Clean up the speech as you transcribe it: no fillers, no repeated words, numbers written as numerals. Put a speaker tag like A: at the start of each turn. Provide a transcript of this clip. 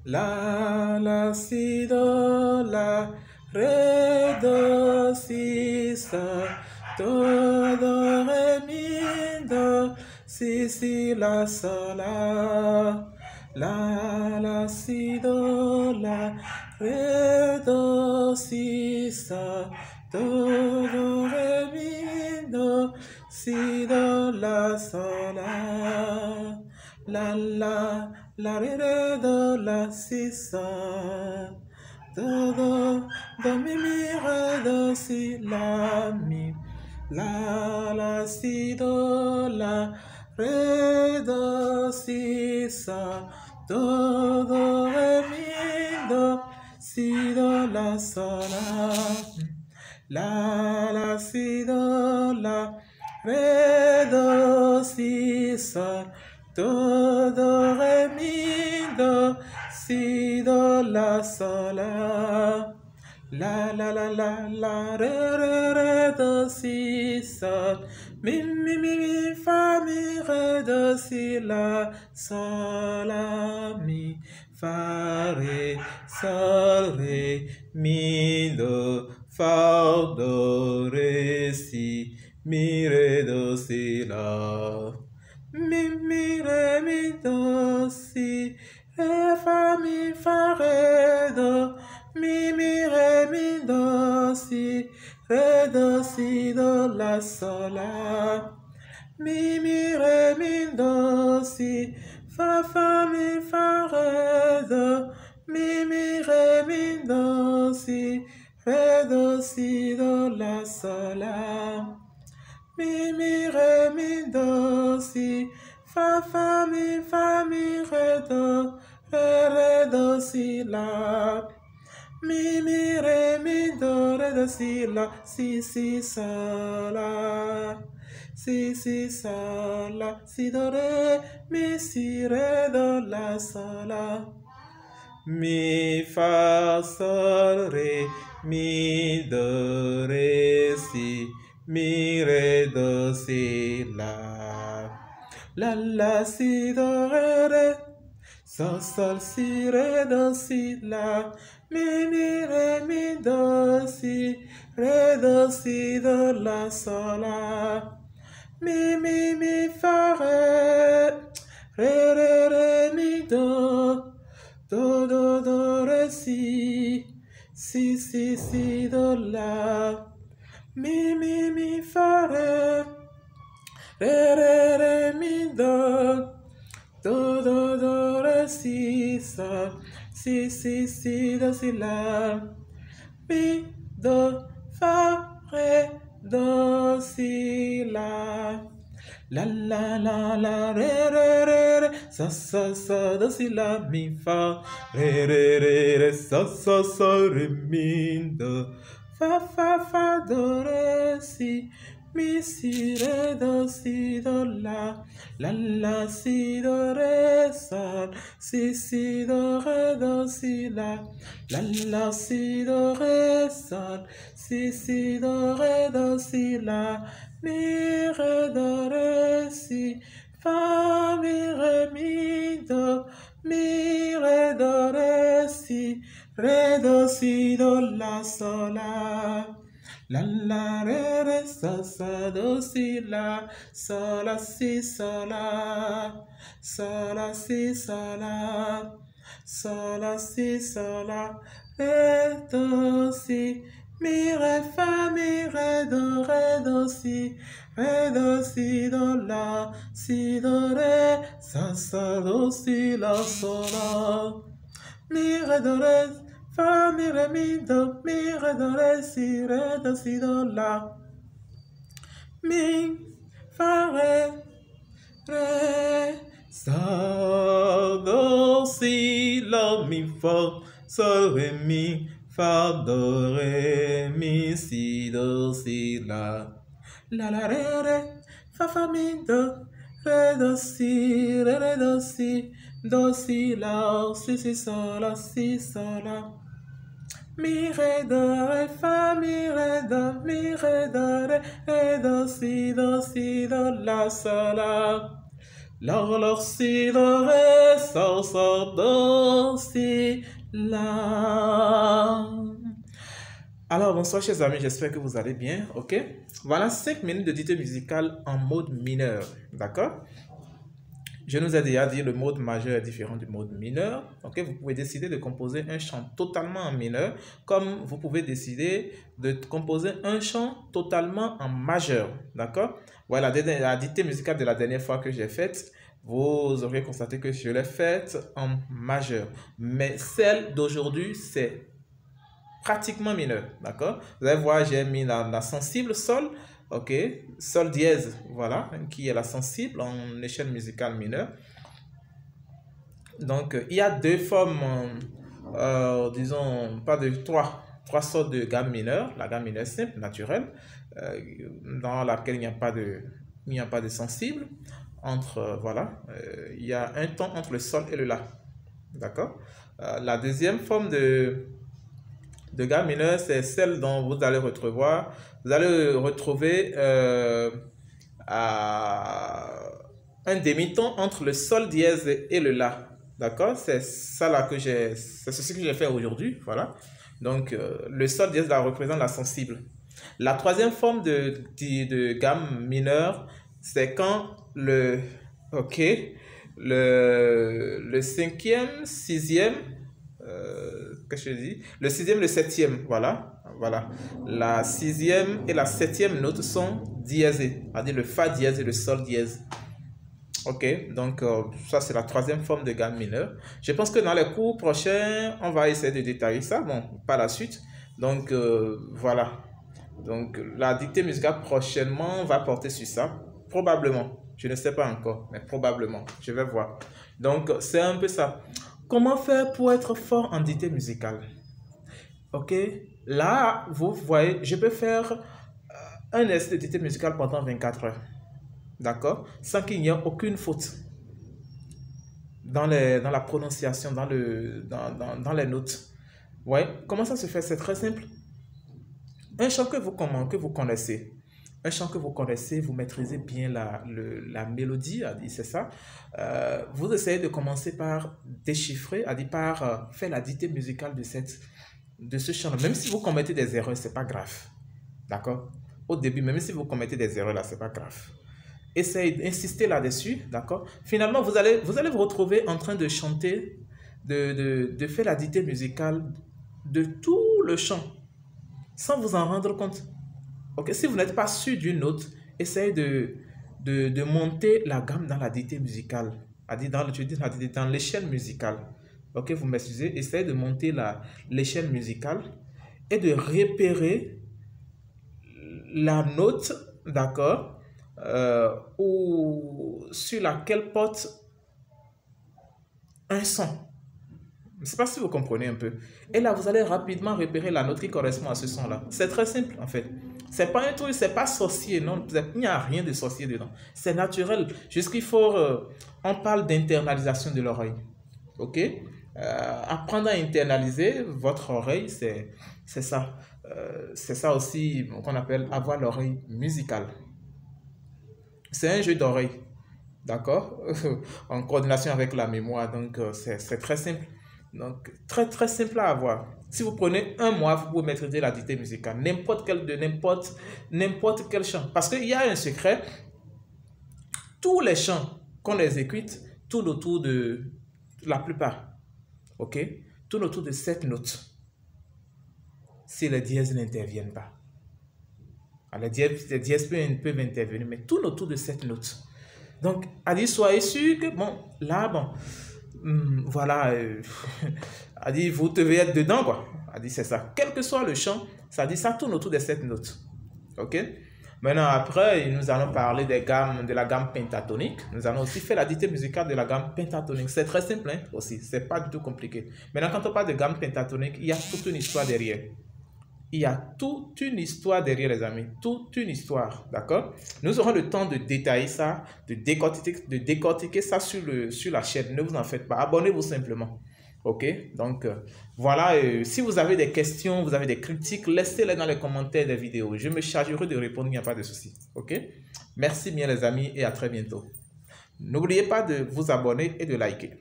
A: la, si, do, la, ré, do, si, do, ré, mi, do, si, la, sol, la, si, do, la, ré, do, si, do, ré, mi, do, si, do, la, sol, la, ré, do, la, si, do, mi, ré, do, si, la, mi, la, si, do, la, ré, do, si, do, ré, mi, do, si, do, la, sol, la, si, do, la, ré, do, si, do, ré, mi, do, si, do, la, sol, la, ré, do, si, mi, fa, mi, ré, do, si, la, sol, mi, fa, ré, sol, ré, mi, do, fa, do, ré, si, mi, ré, do, si, la, mi, ré, mi, do, si, ré, fa, ré, do, mi, ré, mi, do, si, ré, do, la, sol, la, mi, ré, mi, do, si, fa, mi, fa, ré, do, mi, ré, mi, do, si, ré, do, la, sol, la, mi, ré, mi, do, si, fa, mi, ré, do, si, la, mi, ré, mi, do, si, la, si, sol, la, si, sol, la, si, do, ré, mi, si, ré, do, la, sol, la, mi, fa, sol, ré, mi, do, ré, si, mi, ré, do, si, la, si, do, ré, sol, si, ré, do, si, la, mi, ré, mi, do, si, ré, do, la, sol, la, mi, fa, ré, mi, do, ré, si, do, la, mi, fa, ré, mi, do, ré, si, do, si, la, mi, do, fa, ré, do, si, la, la, ré, do, si, la, mi, fa, ré, ré, mi, do, fa, do, ré, si, mi, si, ré, do, si, do, la, si, do, ré, sol, si, do, ré, do, si, la, si, do, ré, sol, si, do, ré, do, si, la, mi, ré, do, ré, si, fa, mi, ré, mi, do, mi, ré, do, ré, si, do, la, sol, la, ré, do, si, la, sol, si, sol, si, sol, si, sol, ré, do, si, mi, ré, fa, mi, ré, do, si, do, la, si, do, ré, do, si, la, sol, mi, ré, do, ré, fa, mi, ré, mi, ré, do, ré, si, do, la, mi, fa, ré, do, si, la, mi, fa, sol, ré, mi, fa, do, ré, mi, si, do, si, la, ré, fa, mi, do, ré, do, si, ré, do, si, la, si, sol, si, sol, mi, ré, do, ré, fa, mi, ré, do, ré, do, si, do, la, sol, la, si, do, ré, do, si, la. Alors, bonsoir chers amis, j'espère que vous allez bien, ok? Voilà 5 minutes de dictée musicale en mode mineur, d'accord? Je nous ai déjà dit le mode majeur est différent du mode mineur, ok? Vous pouvez décider de composer un chant totalement en mineur, comme vous pouvez décider de composer un chant totalement en majeur, d'accord? Voilà, la dictée musicale de la dernière fois que j'ai faite, vous aurez constaté que je l'ai faite en majeur, mais celle d'aujourd'hui, c'est pratiquement mineur, d'accord? Vous allez voir, j'ai mis la sensible sol, ok? Sol dièse, voilà, qui est la sensible en échelle musicale mineure. Donc, il y a deux formes, disons, pas de trois sortes de gamme mineure. La gamme mineure simple, naturelle, dans laquelle il n'y a pas de sensible. Voilà, il y a un ton entre le sol et le la, d'accord? La deuxième forme de gamme mineure, c'est celle dont vous allez retrouver un demi-ton entre le sol dièse et le la. D'accord? C'est ça là c'est ceci que j'ai fait aujourd'hui. Voilà. Donc, le sol dièse là représente la sensible. La troisième forme de gamme mineure, c'est quand le cinquième, sixième, qu'est-ce que je dis? Le sixième, le septième, voilà. La sixième et la septième note sont diésées, c'est-à-dire le fa dièse et le sol dièse. Ok, donc ça c'est la troisième forme de gamme mineure. Je pense que dans les cours prochains, on va essayer de détailler ça, bon, pas la suite. Donc voilà. Donc la dictée musicale prochainement va porter sur ça, probablement. Je ne sais pas encore, mais probablement. Je vais voir. Donc c'est un peu ça. Comment faire pour être fort en dictée musicale? Ok, là, vous voyez, je peux faire un essai de dictée musicale pendant 24 heures. D'accord? Sans qu'il n'y ait aucune faute dans la prononciation, dans les notes. Ouais, comment ça se fait? C'est très simple. Un chant que vous connaissez, un chant que vous connaissez, vous maîtrisez bien la mélodie, c'est ça. Vous essayez de commencer par déchiffrer, par faire la dictée musicale de ce chant. Même si vous commettez des erreurs, c'est pas grave. D'accord? Au début, même si vous commettez des erreurs là, c'est pas grave. Essayez d'insister là-dessus, d'accord? Finalement, vous allez vous retrouver en train de chanter, de faire la dictée musicale de tout le chant, sans vous en rendre compte. Ok, si vous n'êtes pas sûr d'une note, essayez de monter la gamme dans la dictée musicale, dans l'échelle musicale. Ok, vous m'excusez, essayez de monter l'échelle musicale et de repérer la note, d'accord, ou sur laquelle porte un son. Je ne sais pas si vous comprenez un peu. Et là, vous allez rapidement repérer la note qui correspond à ce son-là. C'est très simple, en fait. C'est pas un truc, c'est pas sorcier, non. Il n'y a rien de sorcier dedans. C'est naturel. Juste qu'il faut... on parle d'internalisation de l'oreille. Ok? Apprendre à internaliser votre oreille, c'est ça. C'est ça aussi qu'on appelle avoir l'oreille musicale. C'est un jeu d'oreille. D'accord? En coordination avec la mémoire. Donc, c'est très simple. Donc, très très simple à avoir. Si vous prenez un mois, vous pouvez maîtriser la dictée musicale. N'importe quel chant. Parce qu'il y a un secret. Tous les chants qu'on exécute tournent autour de la plupart. Ok? Tournent autour de 7 notes. Si les dièses n'interviennent pas. Alors, les dièses peuvent intervenir, mais tournent autour de 7 notes. Donc, soyez sûr que, voilà, vous devez être dedans, quoi. C'est ça. Quel que soit le chant, ça tourne autour de 7 notes. Ok? Maintenant, après, nous allons parler de la gamme pentatonique. Nous allons aussi faire la dictée musicale de la gamme pentatonique. C'est très simple, hein, aussi. C'est pas du tout compliqué. Maintenant, quand on parle de gamme pentatonique, il y a toute une histoire derrière. Il y a toute une histoire derrière, les amis. Toute une histoire, d'accord? Nous aurons le temps de détailler ça, de décortiquer ça sur la chaîne. Ne vous en faites pas. Abonnez-vous simplement. Ok? Donc, voilà. Si vous avez des questions, vous avez des critiques, laissez-les dans les commentaires des vidéos. Je me chargerai de répondre, il n'y a pas de souci. Ok? Merci bien, les amis, et à très bientôt. N'oubliez pas de vous abonner et de liker.